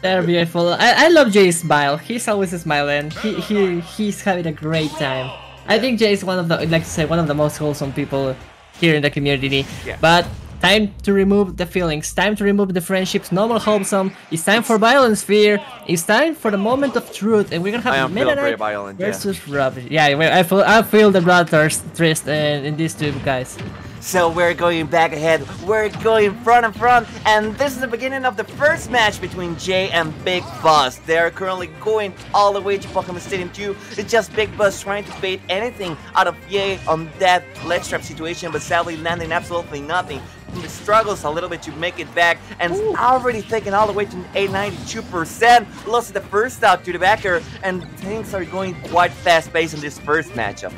They're beautiful. I love Jay's smile. He's always smiling. He's having a great time. I think Jay is one of the, like to say, one of the most wholesome people here in the community. Yeah. But time to remove the feelings. Time to remove the friendships. No more wholesome. It's time for violence, fear. It's time for the moment of truth, and we're gonna have Meta Knight versus Rob. Yeah, I feel the blood thirst in these two guys. So we're going back ahead, we're going front and front, and this is the beginning of the first match between Jay and BigBoss. They're currently going all the way to Pokemon Stadium 2. It's just BigBoss trying to bait anything out of Jay on that ledge trap situation, but sadly landing absolutely nothing. He struggles a little bit to make it back, and it's already taken all the way to 92%. Lost the first out to the backer, and things are going quite fast-paced in this first matchup.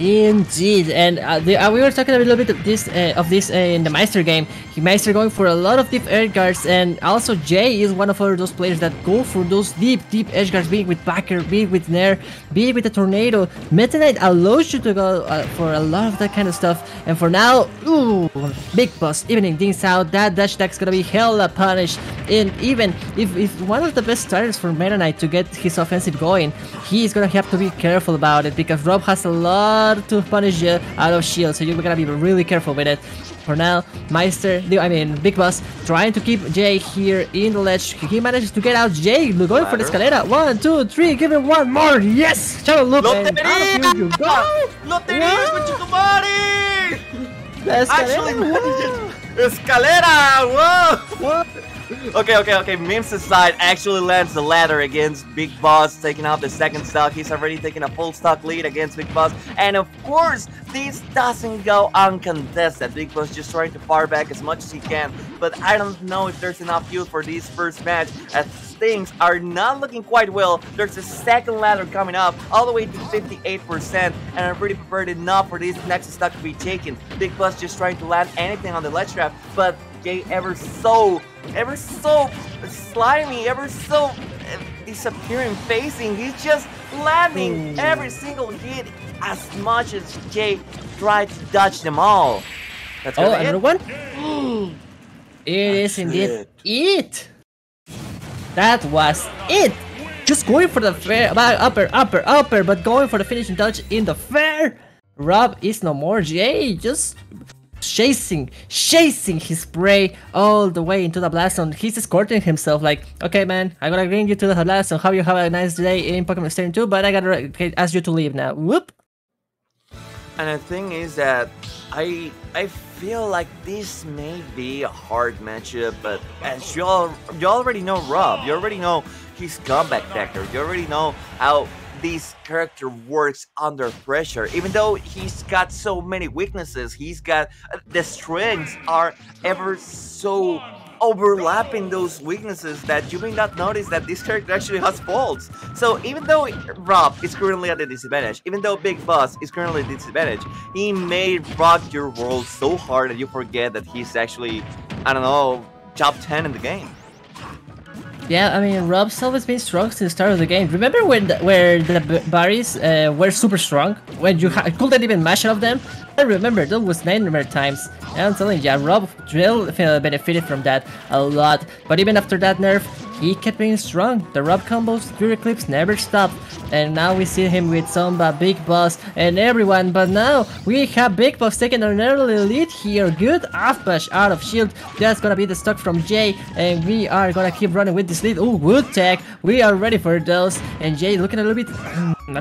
Indeed, and we were talking a little bit of this in the Meister game. Meister going for a lot of deep edge guards, and also Jay is one of those players that go for those deep edge guards, be it with Backer, be it with Nair, be it with the Tornado. Meta Knight allows you to go for a lot of that kind of stuff, and for now, ooh, BigBoss evening things out. That dash attack's gonna be hella punished, and even if one of the best starters for Meta Knight to get his offensive going, he's gonna have to be careful about it, because Rob has a lot to punish you out of shield, so you're gonna be really careful with it. For now, BigBoss trying to keep Jay here in the ledge. He manages to get out Jay, going for the escalera. 1, 2, 3, give him one more. Yes! Shadow look, and out of here you go! Lotería, Cuchikumari! Actually, escalera! Whoa! Okay, memes aside, actually lands the ladder against BigBoss, taking out the second stock. He's already taken a full stock lead against BigBoss, and of course, this doesn't go uncontested. BigBoss just trying to fire back as much as he can, but I don't know if there's enough fuel for this first match, as things are not looking quite well. There's a second ladder coming up, all the way to 58%, and I'm pretty prepared enough for this next stock to be taken. BigBoss just trying to land anything on the ledge trap, but Jay ever so slimy, ever so disappearing facing. He's just landing every single hit as much as Jay tried to dodge them all. That's another one? It is indeed it. That was it. Just going for the fair, upper, but going for the finishing touch in the fair. Rob is no more. Jay just chasing his prey all the way into the blast zone. He's escorting himself like, okay man, I'm gonna bring you to the blast zone. How you have a nice day in Pokemon Stadium 2, but I gotta ask you to leave now. Whoop. And the thing is that I feel like this may be a hard matchup, but as you already know Rob, you already know his comeback factor, you already know how this character works under pressure. Even though he's got so many weaknesses, he's got the strengths are ever so overlapping those weaknesses that you may not notice that this character actually has faults. So even though Rob is currently at a disadvantage, even though BigBoss is currently at a disadvantage, he may rock your world so hard that you forget that he's actually, I don't know, top 10 in the game. Yeah, I mean, Rob's always been strong since the start of the game. Remember where the berries were super strong? When you couldn't even mash out of them? I remember, that was nightmare times. And I'm telling you, Rob really benefited from that a lot. But even after that nerf, he kept being strong. The Rob combos, Fury Clips never stopped. And now we see him with Zomba, BigBoss, and everyone. But now we have BigBoss taking an early lead here. Good off bash out of shield. That's gonna be the stock from Jay. And we are gonna keep running with this lead. Oh, good tech. We are ready for those. And Jay looking a little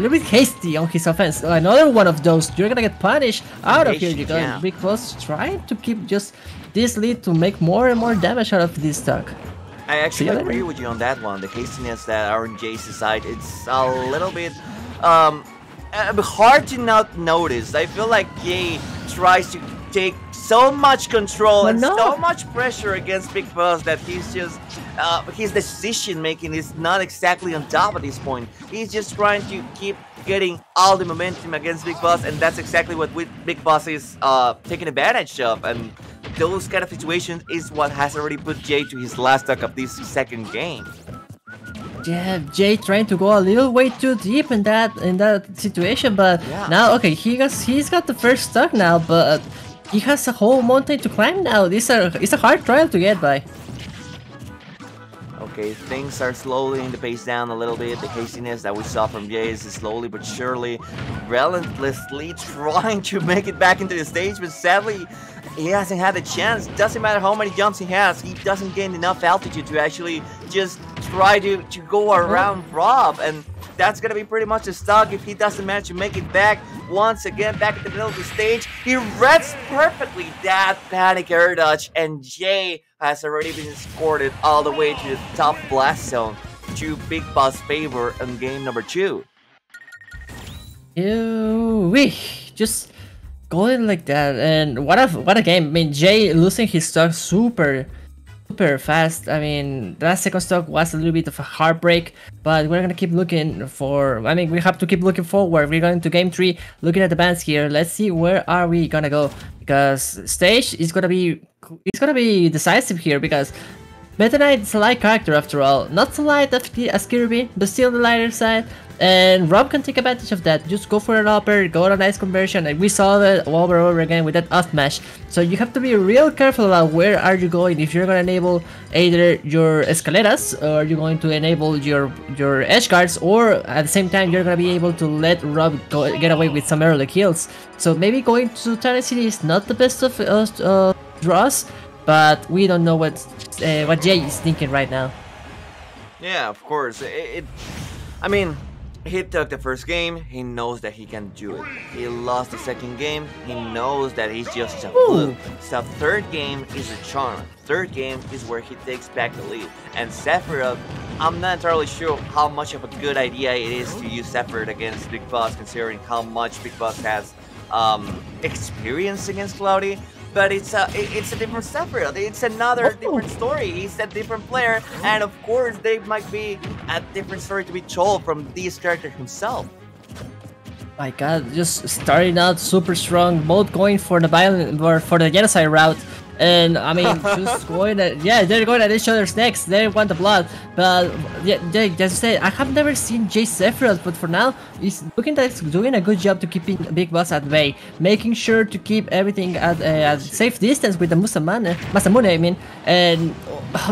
bit hasty on his offense. Another one of those. You're gonna get punished out of here. You go. BigBoss trying to keep just this lead to make more and more damage out of this stock. I actually agree with you on that one. The hastiness that are on Jay's side, it's a little bit hard to not notice. I feel like Jay tries to take so much control and so much pressure against BigBoss that he's just his decision making is not exactly on top at this point. He's just trying to keep getting all the momentum against BigBoss, and that's exactly what BigBoss is taking advantage of. And those kind of situations is what has already put Jay to his last stock of this second game. Yeah, Jay trying to go a little way too deep in that situation, but now he's got the first stock now, but he has a whole mountain to climb now. It's a hard trial to get by. Okay, things are slowly in the pace down a little bit. The hastiness that we saw from Jay is slowly but surely, relentlessly trying to make it back into the stage, but sadly, he hasn't had a chance. Doesn't matter how many jumps he has, he doesn't gain enough altitude to actually just try to go around Rob, and that's gonna be pretty much a stuck if he doesn't manage to make it back. Once again, back in the middle of the stage, he reads perfectly that panic air dodge, and Jay has already been escorted all the way to the top blast zone to BigBoss' favor in game number 2. Ew, just going like that, and what a game. I mean, Jay losing his stock super fast. I mean, that second stock was a little bit of a heartbreak, but we're gonna keep looking for, I mean, we have to keep looking forward. We're going to game 3, looking at the bands here. Let's see where are we gonna go, because stage is gonna be decisive here, because Meta Knight is a light character after all. Not so light as Kirby, but still on the lighter side. And Rob can take advantage of that. Just go for an upper, go to a nice conversion, and we saw that over and over again with that off smash. So you have to be real careful about where are you going. If you're gonna enable either your escaleras, or you're going to enable your edge guards, or at the same time you're gonna be able to let Rob get away with some early kills. So maybe going to Tiny City is not the best of draws, but we don't know what Jay is thinking right now. Yeah, of course. I mean, he took the first game, he knows that he can do it. He lost the second game, he knows that he's just a fluke. So third game is a charm. Third game is where he takes back the lead. And Sephiroth, I'm not entirely sure how much of a good idea it is to use Sephiroth against BigBoss, considering how much BigBoss has experience against Cloudy. But it's a different Sephiroth. It's another different story. He's a different player, and of course, there might be a different story to be told from this character himself. My God, just starting out super strong, both going for the violent or for the genocide route. And I mean, just going at, yeah, they're going at each other's necks. They want the blood, but yeah, just to say, I have never seen Jay Sephiroth, but for now, he's looking like he's doing a good job to keeping BigBoss at bay, making sure to keep everything at safe distance with the Masamune, I mean, and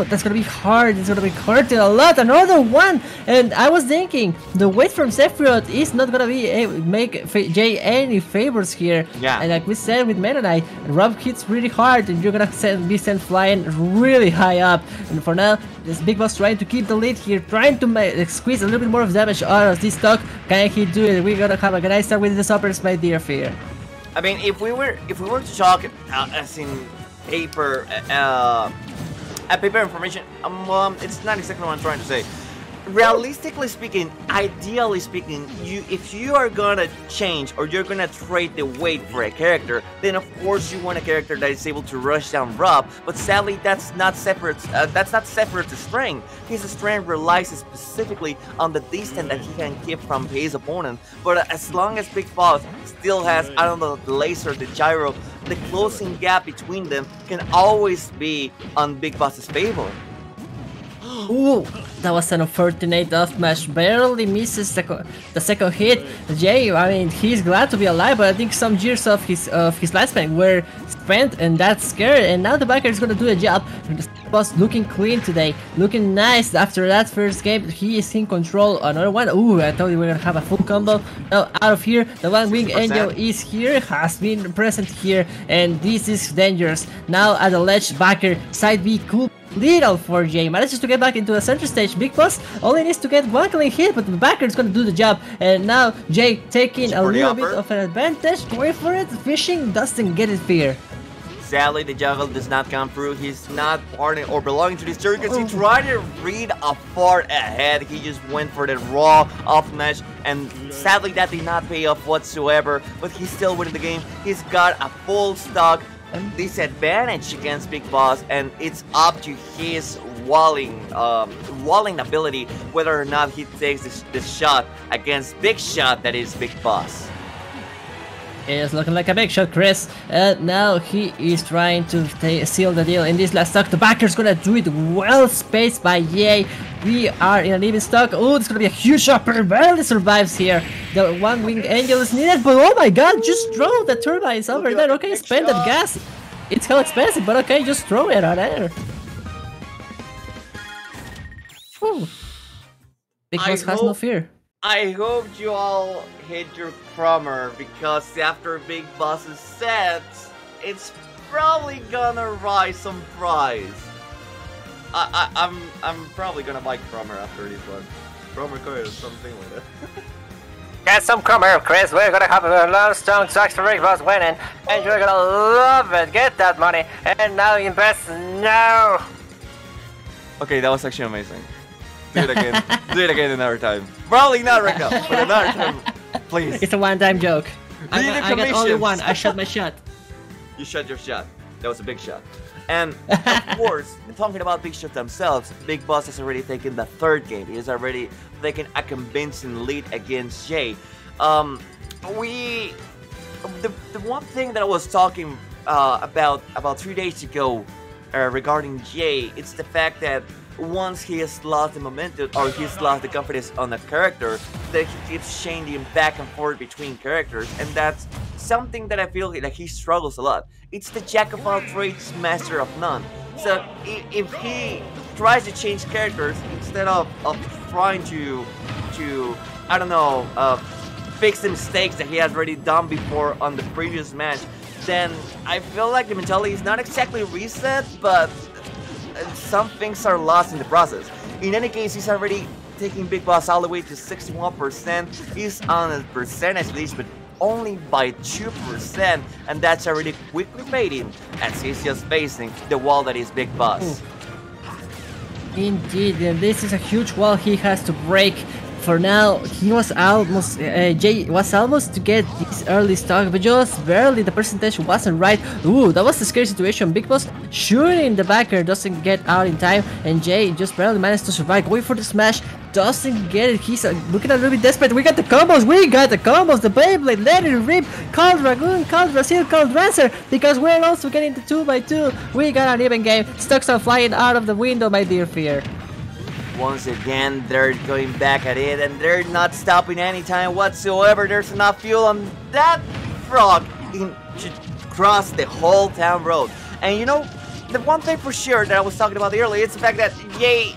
that's gonna be hard. It's gonna be hurting a lot. Another one, and I was thinking the weight from Sephiroth is not gonna be make Jay any favors here. Yeah, and like we said with Meta Knight, Rob hits really hard, and you're gonna be sent flying really high up. And for now, this BigBoss trying to keep the lead here, trying to squeeze a little bit more of damage out of this stock. Can he do it? We're gonna have a nice start with the suppers, my dear Fear. I mean, if we were to talk as in paper, paper information, it's not exactly what I'm trying to say. Realistically speaking, ideally speaking, if you are gonna change or you're gonna trade the weight for a character, then of course you want a character that is able to rush down Rob. But sadly, that's not Sephiroth's strength. His strength relies specifically on the distance that he can keep from his opponent. But as long as BigBoss still has, I don't know, the laser, the gyro, the closing gap between them can always be on BigBoss's favor. Ooh, that was an unfortunate off smash. Barely misses the second hit. Jay, I mean, he's glad to be alive, but I think some years of his lifespan were spent, and that's scary. And now the backer is gonna do the job. The boss looking clean today, looking nice after that first game. He is in control. Another one. Ooh, I told you we're gonna have a full combo. Now out of here, the one wing angel is here, has been present here, and this is dangerous. Now at the ledge, backer side B cool. Little for Jay, manages to get back into the center stage. BigBoss only needs to get one clean hit, but the backer is gonna do the job. And now Jay taking a little bit of an advantage, going for it, fishing, doesn't get it Fear. Sadly, the juggle does not come through. He's not part or belonging to this circus. He tried to read a far ahead. He just went for the raw off match, and sadly that did not pay off whatsoever. But he's still winning the game. He's got a full stock disadvantage against BigBoss, and it's up to his walling ability whether or not he takes this shot against Big Shot, that is BigBoss. It's looking like a big shot, Chris. Now he is trying to seal the deal in this last stock. The backer's gonna do it well spaced by Jay. We are in an even stock. Oh, it's gonna be a huge shot. Barely survives here. The one wing angel is needed, but oh my God, just throw the turbines over there. Okay, spend that gas. It's hell expensive, but okay, just throw it out there. no. Big Boss has no fear. I hope you all hit your crummer because after Big Boss's set, it's probably gonna rise some prize. I'm probably gonna buy crummer after this one. Crummer or something like that. Get some crummer, Chris. We're gonna have a lot of strong tracks for Big Boss winning, and you're gonna love it. Get that money, and now invest now. Okay, that was actually amazing. Do it again. Do it again another time. Probably not right now, but another time, please. It's a one-time joke. I got only one. I shot my shot. You shot your shot. That was a big shot. And of course, talking about big shots themselves, Big Boss has already taken the third game. He has already taken a convincing lead against Jay. The one thing that I was talking about 3 days ago regarding Jay, it's the fact that once he has lost the momentum or he's lost the confidence on a character, that he keeps changing back and forth between characters, and that's something that I feel like he struggles a lot. It's the jack of all trades, master of none. So if he tries to change characters instead of trying to I don't know, fix the mistakes that he has already done before on the previous match, then I feel like the mentality is not exactly reset, but some things are lost in the process. In any case, he's already taking Big Boss all the way to 61%. He's on a percentage lead, but only by 2%, and that's already quickly fading as he's just facing the wall that is Big Boss. Indeed, and this is a huge wall he has to break. For now, he was almost, Jay was almost to get this early stock, but just barely. The percentage wasn't right. Ooh, that was a scary situation. Big Boss shooting the backer, doesn't get out in time, and Jay just barely managed to survive. Going for the smash, doesn't get it. He's looking a little bit desperate. We got the combos, the Beyblade, let it rip, called Dragoon, called Brazil, called Rancer, because we're also getting the 2x2. We got an even game. Stocks are flying out of the window, my dear Fear. Once again, they're going back at it, and they're not stopping anytime whatsoever. There's enough fuel on that frog to cross the whole town road. And you know, the one thing for sure that I was talking about earlier, it's the fact that Jay,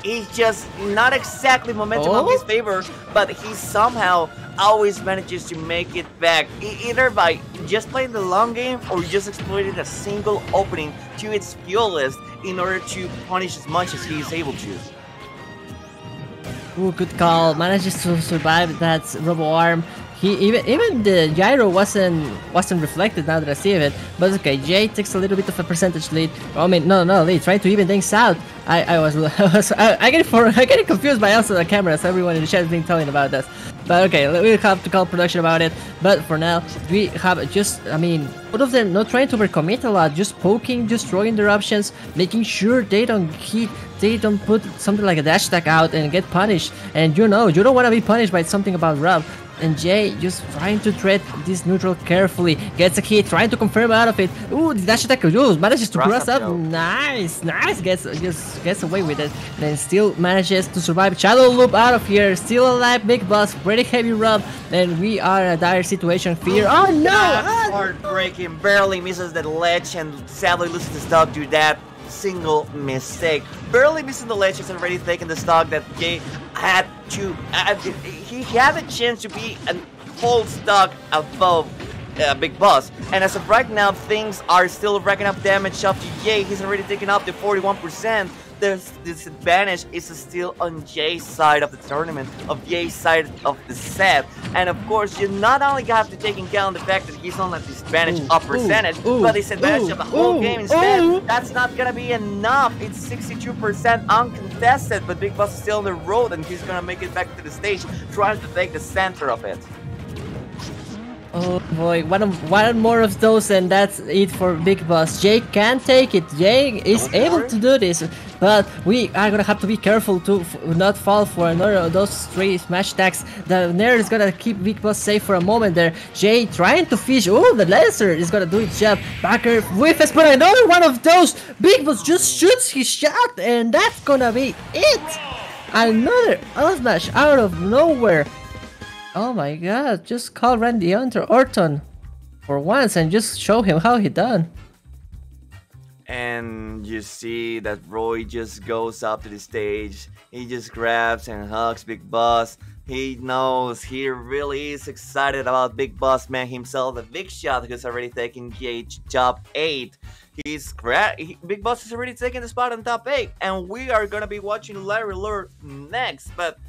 he's just not exactly momentum on his favor, but he somehow always manages to make it back, either by just playing the long game or just exploiting a single opening to its fuel list in order to punish as much as he is able to. Ooh, good call. Manages to survive that robo arm. He even the gyro wasn't reflected now that I see it. But okay, Jay takes a little bit of a percentage lead. I mean, no lead. Trying to even things out. I get confused by also the cameras. Everyone in the chat has been telling about this. But okay, we'll have to call production about it. But for now, we have just, I mean, both of them not trying to overcommit a lot, just poking, just throwing their options, making sure they don't hit, they don't put something like a dash attack out and get punished. And you know, you don't want to be punished by something about Rob. And Jay just trying to tread this neutral carefully, gets a hit, trying to confirm out of it. Ooh, the dash attack manages to cross up. Nice, gets away with it. Then still manages to survive. Shadow loop out of here, still alive. Big Boss, pretty heavy rub, and we are in a dire situation. Fear. Oh no! That's heartbreaking. Barely misses the ledge and sadly loses the stock due to that single mistake. Barely missing the ledge, has already taken the stock that Jay had to. He had a chance to be a whole stock above Big Boss, and as of right now, things are still racking up damage up to Jay. He's already taken up to 41%. The disadvantage is still on Jay's side of the tournament, of Jay's side of the set. And of course, you not only have to take into account the fact that he's on a disadvantage of percentage, but disadvantage of the whole game instead. That's not gonna be enough. It's 62% uncontested, but Big Boss is still on the road, and he's gonna make it back to the stage, trying to take the center of it. Oh boy, one more of those and that's it for Big Boss. Jay can take it. Jay is able to do this, but we are gonna have to be careful to not fall for another of those 3 smash attacks. The Nair is gonna keep Big Boss safe for a moment there. Jay trying to fish. Oh, the laser is gonna do its job. Backer with us, but another one of those. Big Boss just shoots his shot, and that's gonna be it. Another up smash out of nowhere. Oh my god, just call Randy Orton for once and just show him how he done. And you see that Roy just goes up to the stage. He just grabs and hugs Big Boss. He knows he really is excited about Big Boss Man himself, the big shot who's already taking GH top 8. Big Boss is already taking the spot on top 8, and we are gonna be watching Larry Lure next. But